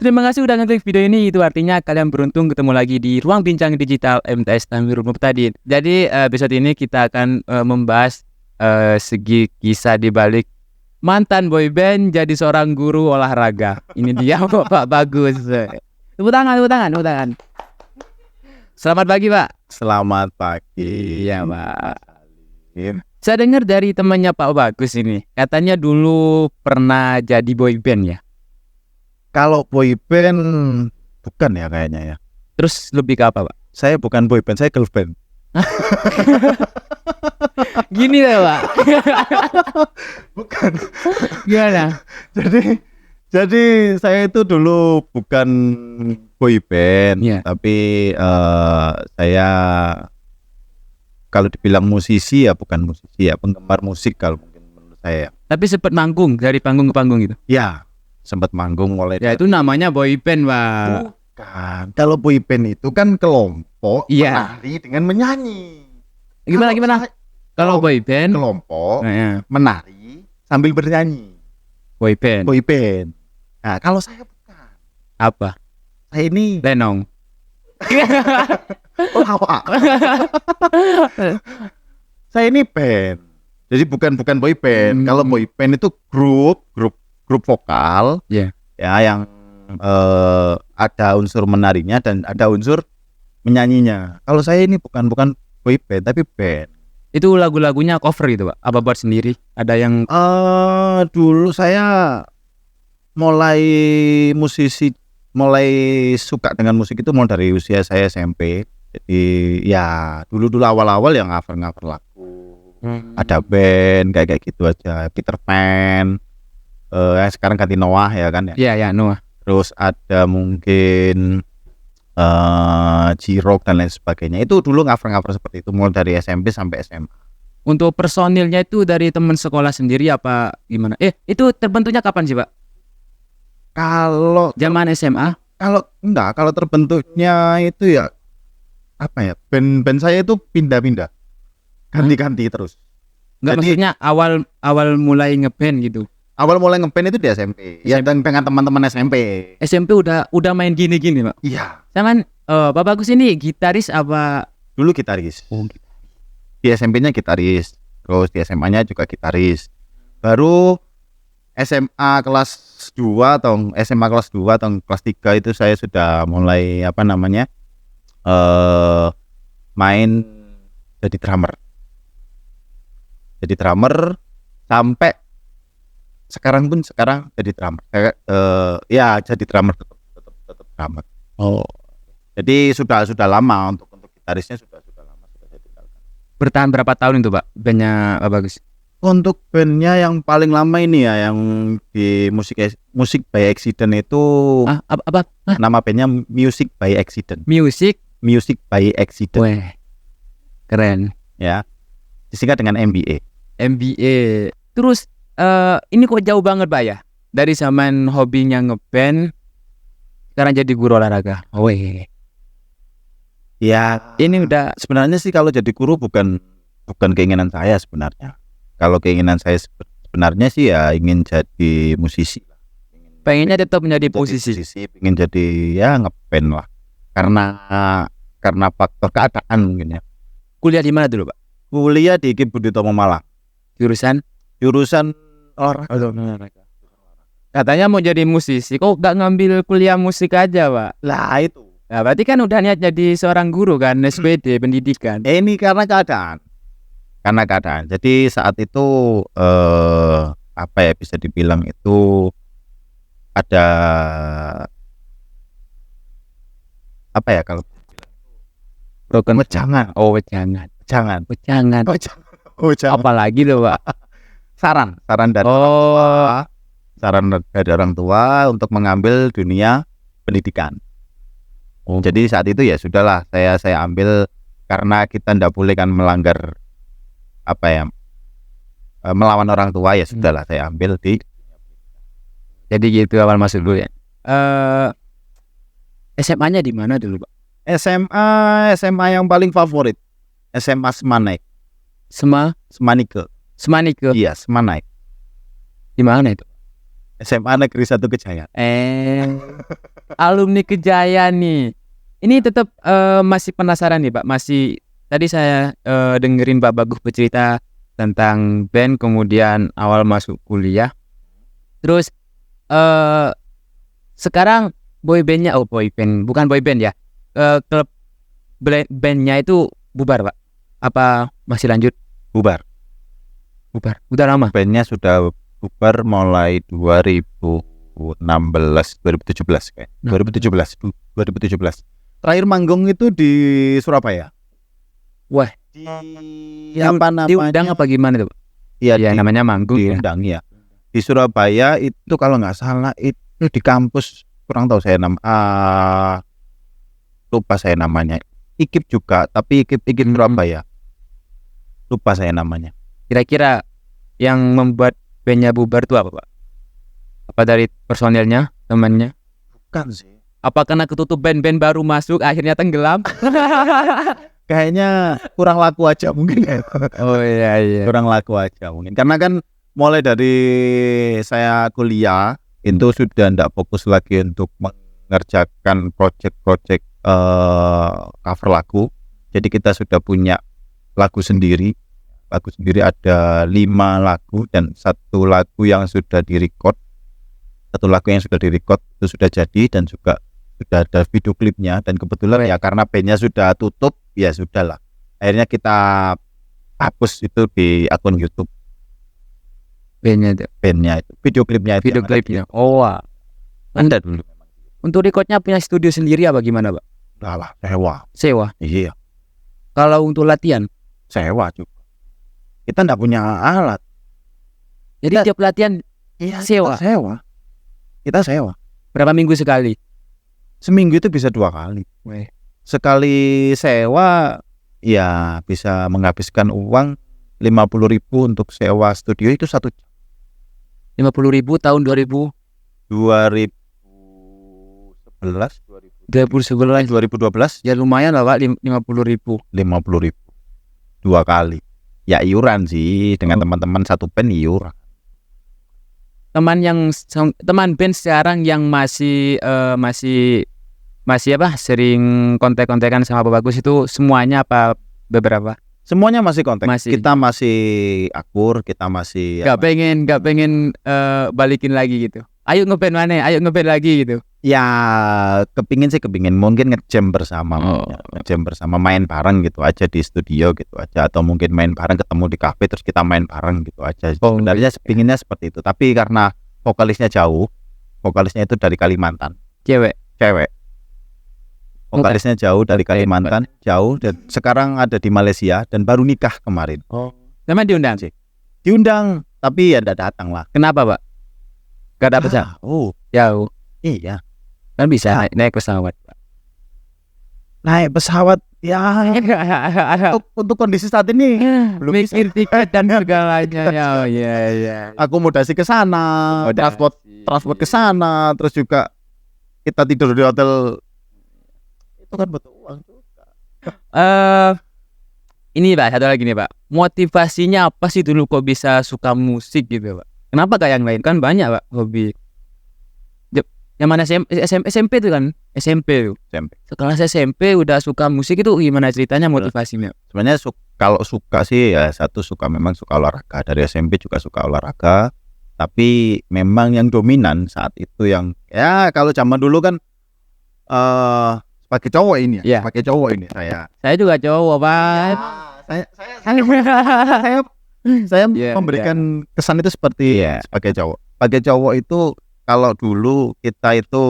Terima kasih udah ngeklik video ini. Itu artinya kalian beruntung ketemu lagi di Ruang Bincang Digital MTS Tamirul Muqtadin. Jadi episode ini kita akan membahas segi kisah di balik mantan boyband jadi seorang guru olahraga. Ini dia Pak Bagus. Tepuk tangan. Selamat pagi, Pak. Selamat pagi. Iya, Pak. Saya dengar dari temannya Pak Bagus ini, katanya dulu pernah jadi boyband ya. Kalau boyband bukan ya kayaknya ya. Terus lebih ke apa, Pak? Saya bukan boyband, saya girl band. Gini lah, Pak. Bukan. Gimana? Jadi saya itu dulu bukan boyband, Iya. tapi saya kalau dibilang musisi ya bukan musisi ya, penggemar musik kalau mungkin menurut saya. Tapi sempat manggung dari panggung ke panggung gitu. Ya, sempat manggung mulai. Ya itu namanya boyband, Pak. Bukan. Kalau boyband itu kan kelompok Iya. menari dengan menyanyi. Gimana? Kalau boyband, Kelompok ya, menari sambil bernyanyi. boyband. Boyband. Nah, kalau saya bukan. Apa? Saya ini Lenong. lawak. Saya ini band. Jadi bukan boyband. Kalau boyband itu grup vokal. Iya. Ya, yang ada unsur menarinya dan ada unsur menyanyinya. Kalau saya ini bukan boyband tapi band. Itu lagu-lagunya cover gitu, Pak? Apa buat sendiri? Ada yang Dulu saya mulai suka dengan musik itu mulai dari usia saya SMP. Jadi ya dulu awal-awal yang cover lagu. Ada band kayak gitu aja. Peter Pan. Sekarang ganti Noah ya kan ya. Iya, Noah. Terus ada mungkin J-Rock dan lain sebagainya. Itu dulu cover seperti itu mulai dari SMP sampai SMA. Untuk personilnya itu dari teman sekolah sendiri apa gimana? Itu terbentuknya kapan sih, Pak? Kalau Zaman SMA? kalau terbentuknya itu ya apa ya? Band saya itu pindah-pindah. Ganti-ganti terus. Enggak, Jadi- maksudnya awal mulai ngeband gitu. Awal mulai ngeband itu di SMP. Ya dan dengan teman-teman SMP. SMP udah main gini-gini, Pak. Iya. Cuman Pak Bagus ini gitaris apa? Dulu gitaris. Di SMP-nya gitaris. Terus di SMA-nya juga gitaris. Baru SMA kelas 2 atau SMA kelas 2 atau kelas 3 itu saya sudah mulai main jadi drummer. Sampai sekarang jadi drummer. Ya jadi drummer tetap drummer. Oh. Jadi sudah lama untuk gitarisnya sudah lama sudah saya tinggalkan. Bertahan berapa tahun itu, Pak? Bandnya Pak Bagus? Untuk bandnya yang paling lama ini ya yang di Music by Accident itu Apa? nama bandnya Music by Accident. Music By Accident. Weh. Keren. Ya. Disingkat dengan MBA. MBA. Terus ini kok jauh banget, Pak ya? Dari zaman hobinya ngeband sekarang jadi guru olahraga. Weh. Ya, Ini udah sebenarnya sih kalau jadi guru bukan keinginan saya sebenarnya. Kalau keinginan saya sebenarnya sih ya ingin jadi musisi. pengennya tetap menjadi Jadi posisi. ingin jadi ya ngeband lah. Karena faktor keadaan mungkin ya. Kuliah di mana dulu, Pak? Kuliah di IKIP Budi Utomo Malang. Jurusan? Olahraga. Katanya mau jadi musisi, kok gak ngambil kuliah musik aja, Pak? Lah itu. Nah, berarti kan udah niat jadi seorang guru kan, SPD, pendidikan. Ini karena keadaan. Jadi saat itu apa ya bisa dibilang itu ada apa ya kalau Broken. wejangan. Oh, jangan. Jangan. Apalagi loh, Pak? Saran dari orang tua untuk mengambil dunia pendidikan. Jadi saat itu ya sudahlah saya ambil karena kita ndak boleh kan melanggar melawan orang tua ya sudahlah saya ambil di. Jadi gitu awal masuk dulu ya. SMA-nya di mana dulu, Pak? SMA yang paling favorit SMA Semanike. Semanike. Semanike. Iya, Semanike. Di mana itu? SMA Negeri 1 Kejayaan. Alumni Kejayaan nih. Ini tetap masih penasaran nih Pak. Masih tadi saya dengerin Pak Bagus bercerita tentang band, kemudian awal masuk kuliah. Terus sekarang boy bandnya, bukan boy band ya. Klub bandnya itu bubar Pak? Apa masih lanjut? Bubar. Udah lama. Bandnya sudah bubar mulai 2017 kayak. 2017. Terakhir manggung itu di Surabaya. Wah. Di apa namanya? Diundang apa gimana tuh? Iya, Ya, namanya manggung ya. diundang ya. Di Surabaya itu kalau nggak salah itu di kampus, kurang tahu saya lupa saya namanya. IKIP juga, tapi IKIP Surabaya. Lupa saya namanya. Kira-kira yang membuat bandnya bubar tuh apa Pak? Apa dari personelnya, temannya? Bukan sih. Apa karena ketutup band-band baru masuk akhirnya tenggelam? Kayaknya kurang laku aja mungkin ya. Oh iya. Kurang laku aja mungkin. Karena kan mulai dari saya kuliah itu sudah tidak fokus lagi untuk mengerjakan project-project cover lagu. Jadi kita sudah punya lagu sendiri. Lagu sendiri ada 5 lagu dan 1 lagu yang sudah direcord. 1 lagu yang sudah direcord itu sudah jadi dan juga sudah ada video klipnya, dan kebetulan ya karena bandnya sudah tutup, ya sudahlah. Akhirnya kita hapus itu di akun YouTube. Bandnya itu, video klipnya itu. Oh, wah. Anda dulu. Untuk recordnya punya studio sendiri apa gimana Pak? Lah, sewa. Iya. Kalau untuk latihan? Sewa juga. Kita enggak punya alat. Jadi tiap latihan sewa? Kita sewa. Berapa minggu sekali? Seminggu itu bisa 2 kali. Sekali sewa ya bisa menghabiskan uang 50.000 untuk sewa studio itu 1 jam. 50.000 tahun 2012. Ya lumayan lah Pak, 50.000. 50.000 2 kali. Ya iuran sih dengan teman-teman satu band iuran. Teman band sekarang yang masih sering kontek-kontekan sama Pak Bagus itu semuanya apa beberapa? Semuanya masih kontak. Kita masih akur, kita masih Gak pengen balikin lagi gitu. Ayo ngeband lagi gitu. Ya kepingin mungkin ngejam bersama, main bareng gitu aja di studio gitu aja, atau mungkin main bareng ketemu di kafe terus kita main bareng gitu aja. Sebenarnya pinginnya seperti itu, tapi karena vokalisnya itu dari Kalimantan, cewek. Vokalisnya jauh dari Kalimantan, dan sekarang ada di Malaysia dan baru nikah kemarin. Memang diundang sih? Diundang, tapi ya tidak datang lah. Kenapa Pak? Gak dapet jauh. Iya. Kan bisa naik pesawat. Naik pesawat ya. untuk kondisi saat ini belum mikir tiket dan segalanya. Ya. Akomodasi ke sana, transport ke sana, terus juga kita tidur di hotel. Itu kan butuh uang juga. Ini Pak, satu lagi nih Pak. Motivasinya apa sih dulu kok bisa suka musik gitu Pak? Kenapa gak yang lain? Kan banyak Pak hobi. Yang mana SMP tuh kan? SMP. Sekelas SMP udah suka musik itu gimana ceritanya, motivasinya? Sebenarnya kalau suka sih ya memang suka olahraga. Dari SMP juga suka olahraga. Tapi memang yang dominan saat itu yang ya kalau zaman dulu kan sebagai cowok ini ya. Sebagai cowok ini saya juga cowok Pak. Saya memberikan kesan itu seperti sebagai cowok. Sebagai cowok itu kalau dulu kita itu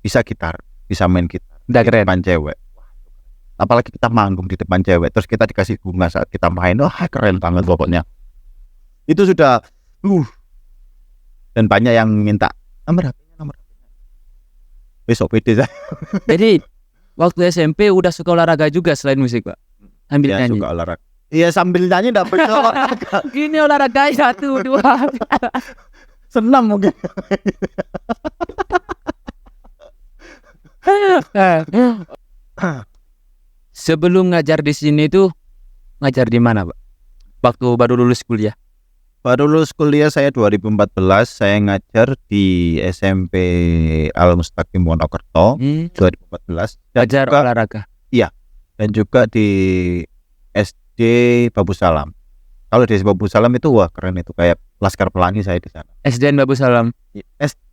bisa main gitar udah di depan cewek. Apalagi kita manggung di depan cewek, terus kita dikasih bunga saat kita main, keren banget pokoknya. Itu sudah dan banyak yang minta nomor HP-nya. Besok pede saya. Jadi waktu SMP udah suka olahraga juga selain musik Pak? Sambil nyanyi? Suka olahraga. Iya, sambil nyanyi enggak bener olahraga. Gini olahraga 1, 2. Senam mungkin. Sebelum ngajar di sini tuh ngajar di mana Pak? Waktu baru lulus kuliah. baru lulus kuliah saya 2014, saya ngajar di SMP Al Mustaqim Wonokerto 2014 dan Belajar juga, olahraga. dan juga di SD Babu Salam. Kalau di SD Babu Salam itu wah keren, itu kayak Laskar Pelangi saya di sana. SDN Babu Salam.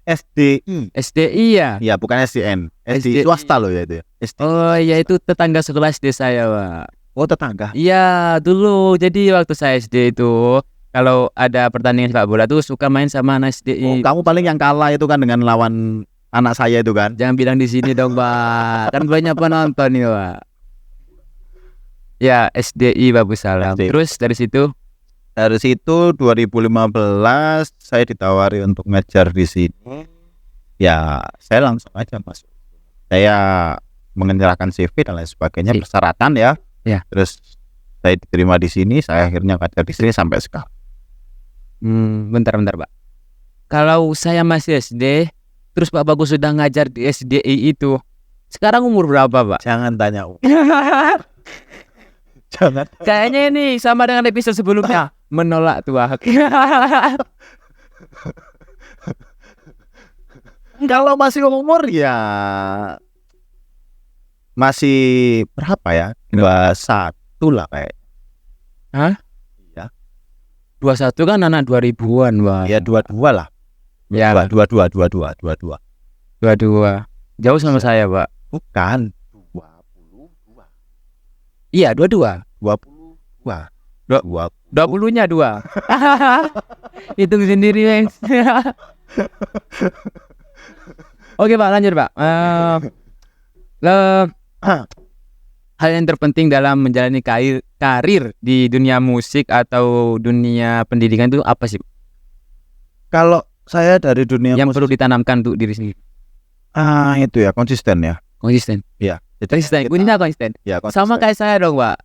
SDI. SDI ya. Ya, bukan SDN. SDI. SDI swasta loh ya itu ya. SDI. Oh iya, itu tetangga sekolah SD saya, Pak. Oh, tetangga. Iya, dulu. Jadi waktu saya SD itu, kalau ada pertandingan sepak bola tuh suka main sama anak Oh, SDI. kamu paling yang kalah itu kan dengan lawan anak saya itu kan. Jangan bilang di sini dong, Pak. Kan banyak penonton nih, Pak. Ya, SDI Babu Salam. SDI. Terus dari situ, Dari situ 2015 saya ditawari untuk ngajar di sini. Ya, saya langsung aja masuk. Saya menyerahkan CV dan lain sebagainya, persyaratan ya. Ya. Terus saya diterima di sini, saya akhirnya ngajar di sini sampai sekarang. bentar, Pak. Kalau saya masih SD, terus Pak Bagus sudah ngajar di SDI itu, sekarang umur berapa, Pak? Jangan tanya. Jangan. Kayaknya ini sama dengan episode sebelumnya, menolak tua. Kalau masih umur ya masih berapa ya? 21 lah kayak. Hah? Iya. 21 kan anak 2000-an, Pak. Ya 22 lah. Ya, 22. 22. Jauh sama saya, Pak. Bukan 22. Iya, 22. 22. 20-nya 2. Hitung sendiri, Mas. Oke, Pak, lanjut, Pak. Hal yang terpenting dalam menjalani karir di dunia musik atau dunia pendidikan itu apa sih? Kalau saya dari dunia Yang musik, perlu ditanamkan untuk diri sendiri. itu ya konsisten ya. Konsisten. Iya. Konsisten. Kuncinya konsisten. Ya, konsisten. Sama kayak saya dong, Pak.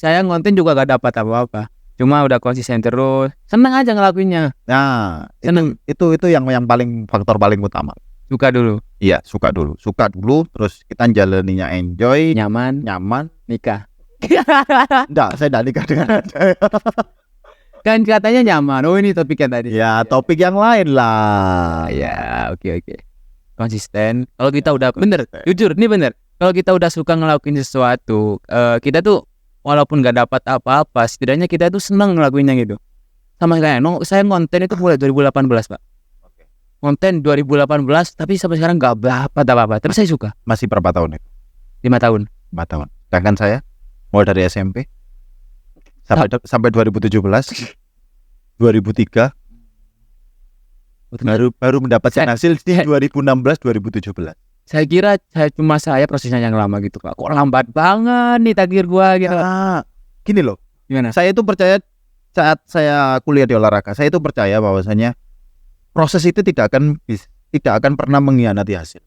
Saya ngonten juga gak dapat apa-apa. Cuma udah konsisten terus. Seneng aja ngelakuinnya. Nah, Seneng. itu yang paling faktor paling utama. Suka dulu. Iya, suka dulu, terus kita jalaninya enjoy, Nyaman. nikah. Enggak. Saya enggak nikah dengan Anda. Kan katanya nyaman. Oh, ini topiknya tadi. Ya, topik yang lain lah. Ya, oke. Konsisten. Kalau kita udah bener, jujur, ini bener. Kalau kita udah suka ngelakuin sesuatu, kita tuh walaupun gak dapat apa-apa, setidaknya kita tuh seneng ngelakuinnya gitu. Sama kayak saya ngonten itu mulai 2018, Pak. Konten 2018, tapi sampai sekarang gak dapat apa-apa. Tapi saya suka. Masih berapa tahun itu? 5 tahun. 4 tahun. Sedangkan saya mulai dari SMP sampai 2017, 2003 baru mendapatkan hasil di 2016, 2017. Saya kira saya prosesnya yang lama gitu, Pak. Kok lambat banget nih takdir gua gitu. Gini loh. Gimana? Saya itu percaya saat saya kuliah di olahraga, saya itu percaya bahwasanya proses itu tidak akan pernah mengkhianati hasil.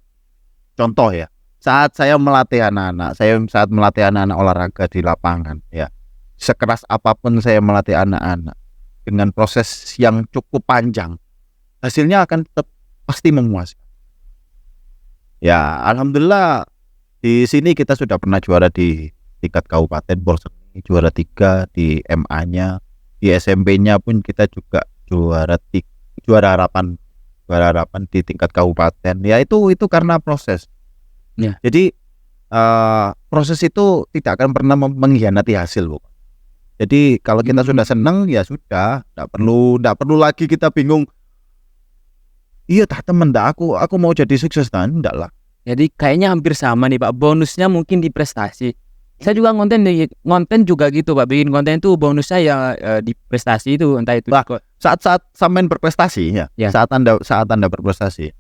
Contoh ya, saat melatih anak-anak olahraga di lapangan ya, sekeras apapun saya melatih anak-anak dengan proses yang cukup panjang, hasilnya akan tetap pasti memuaskan. Ya, alhamdulillah di sini kita sudah pernah juara di tingkat kabupaten Borseni, juara 3 di MA-nya, di SMP-nya pun kita juga juara harapan di tingkat kabupaten. Ya itu karena proses. Ya. Jadi proses itu tidak akan pernah mengkhianati hasil, Bu. Jadi kalau kita sudah senang ya sudah, tidak perlu lagi kita bingung. Iya temen aku mau jadi sukses enggak lah. Jadi kayaknya hampir sama nih, Pak. Bonusnya mungkin di prestasi. Saya juga ngonten juga gitu, Pak. Bikin konten itu bonusnya ya di prestasi itu, entah itu saat sampean berprestasi ya. Saat Anda berprestasi.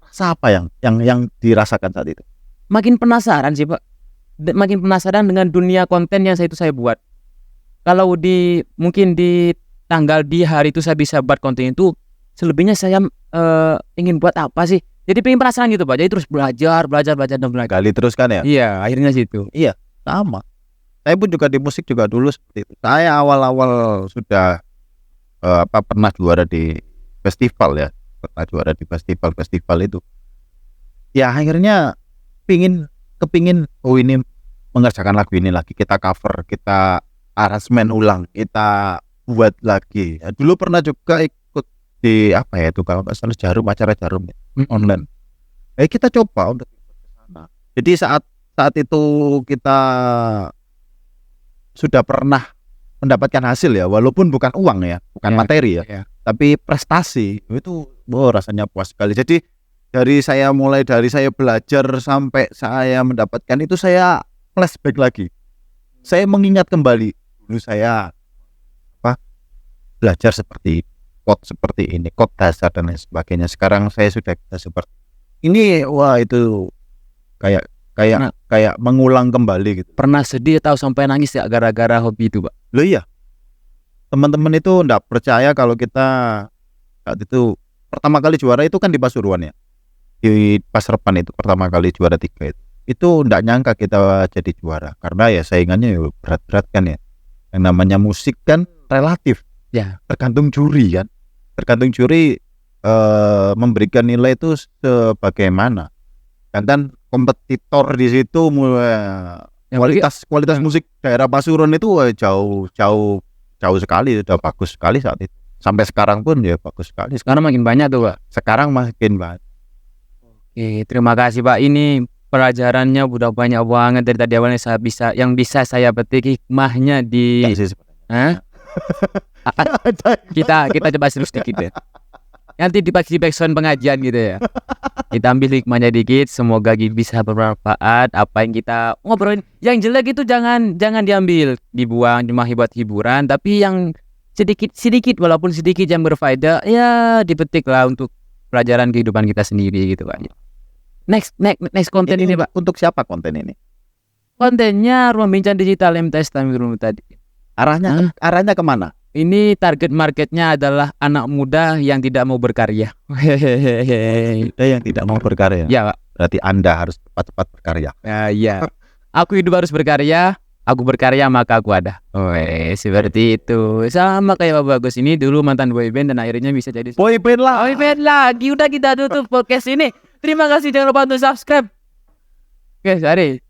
Siapa yang dirasakan saat itu? Makin penasaran sih, Pak. Makin penasaran dengan dunia konten yang saya buat. Kalau mungkin di hari itu saya bisa buat konten itu, selebihnya saya ingin buat apa sih? Jadi pengen penasaran gitu, Pak. Jadi terus belajar dan belajar. Kali terus kan ya? Iya, akhirnya situ. Iya, sama. Saya pun juga di musik juga dulu seperti itu. Saya awal-awal sudah pernah juara di festival ya. Pernah juara di festival itu. Ya akhirnya kepingin ini mengerjakan lagu ini lagi, kita cover, kita aransemen ulang, kita buat lagi. Ya, dulu pernah juga ikut di apa ya itu kalau nggak salah Jarum, acara Jarum ya, online. Kita coba untuk ikut ke sana. Jadi saat itu kita sudah pernah mendapatkan hasil ya, walaupun bukan uang ya, bukan materi ya, tapi prestasi itu rasanya puas sekali. Jadi mulai dari saya belajar sampai saya mendapatkan itu, saya flashback lagi, saya mengingat kembali dulu saya belajar seperti seperti ini, dasar dan lain sebagainya. Sekarang saya sudah bisa seperti ini. Wah, itu kayak mengulang kembali gitu. Pernah sedih atau sampai nangis ya gara-gara hobi itu, Pak? Loh iya, teman-teman itu enggak percaya kalau kita saat itu pertama kali juara itu kan di Pasuruan ya, di Pasrepan itu pertama kali juara 3 itu enggak nyangka kita jadi juara, karena ya saingannya ya berat-berat kan ya. Yang namanya musik kan relatif ya, tergantung juri kan, memberikan nilai itu sebagaimana. Dan kan kompetitor di situ kualitas musik daerah Pasuruan itu jauh sekali, udah bagus sekali saat itu. Sampai sekarang pun ya bagus sekali. Sekarang makin banyak tuh, Pak. Sekarang makin banyak. Oke, terima kasih, Pak. Ini pelajarannya udah banyak banget dari tadi awalnya yang bisa saya petik hikmahnya di kita coba serius dikit ya. Nanti di backsound pengajian gitu ya. Kita ambil hikmahnya dikit, semoga bisa bermanfaat apa yang kita ngobrolin. Yang jelek itu jangan diambil, dibuang, cuma buat hiburan. Tapi yang sedikit walaupun sedikit yang berfaedah ya dipetik lah untuk pelajaran kehidupan kita sendiri gitu Pak. Next konten ini Pak. Untuk siapa konten ini? Kontennya Ruang Bincang Digital MTS Tamirul tadi. Arahnya kemana? Ini target marketnya adalah anak muda yang tidak mau berkarya. Yang tidak mau berkarya. Ya Pak. Berarti Anda harus cepat-cepat berkarya. Iya. Aku hidup harus berkarya. Aku berkarya maka aku ada. Seperti itu. Sama kayak Pak Bagus ini dulu mantan boyband dan akhirnya bisa jadi boyband lagi. Udah kita tutup podcast ini. Terima kasih, jangan lupa untuk subscribe. Oke, Sari.